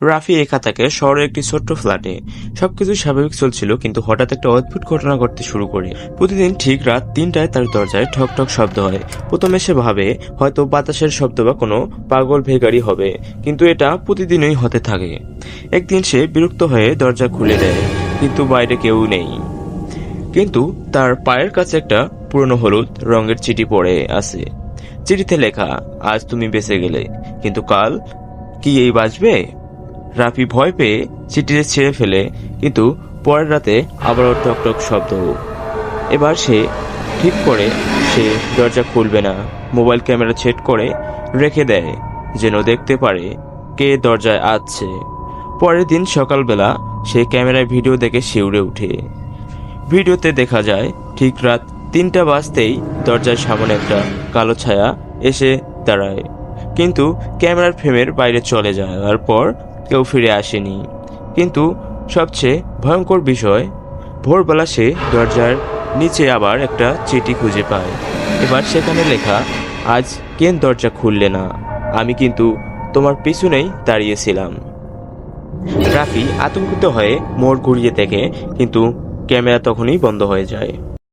রাফি একা থাকে শহরের একটি ছোট্ট ফ্ল্যাটে। সবকিছু স্বাভাবিক চলছিল, কিন্তু হঠাৎ একটা অদ্ভুত ঘটনা ঘটতে শুরু করে। প্রতিদিন ঠিক রাত 3টায় তার দরজায় ঠক ঠক শব্দ হয়। প্রথমে সে ভাবে হয়তো বাতাসের শব্দ বা কোনো পাগল ভেগারি হবে, কিন্তু এটা প্রতিদিনই হতে থাকে। একদিন সে বিরক্ত হয়ে দরজা খুলে দেয়, কিন্তু বাইরে কেউ নেই। কিন্তু তার পায়ের কাছে একটা পুরনো হলুদ রঙের চিঠি পড়ে আছে। চিঠিতে লেখা, আজ তুমি বেঁচে গেলে, কিন্তু কাল কি এই বাঁচবে? রাফি ভয় পেয়ে চিঠিটা ছিঁড়ে ফেলে, কিন্তু পরের রাতে আবারও টকটক শব্দ। এবার সে ঠিক করে সে দরজা খুলবে না। মোবাইল ক্যামেরা সেট করে রেখে দেয়, যেন দেখতে পারে কে দরজায় আসছে। পরের দিন সকালবেলা সে ক্যামেরায় ভিডিও দেখে শিউরে ওঠে। ভিডিওতে দেখা যায় ঠিক রাত 3টা বাজতেই দরজার সামনে একটা কালো ছায়া এসে দাঁড়ায়, কিন্তু ক্যামেরার ফ্রেমের বাইরে চলে যায়। তারপর কেউ ফিরে আসেনি। কিন্তু সবচেয়ে ভয়ঙ্কর বিষয়, ভোরবেলা সে দরজার নিচে আবার একটা চিঠি খুঁজে পায়। এবার সেখানে লেখা, আজ কেন দরজা খুললে না? আমি কিন্তু তোমার পিছনেই দাঁড়িয়েছিলাম। রাফি আতঙ্কিত হয়ে মোড় ঘুরিয়ে দেখে, কিন্তু ক্যামেরা তখনই বন্ধ হয়ে যায়।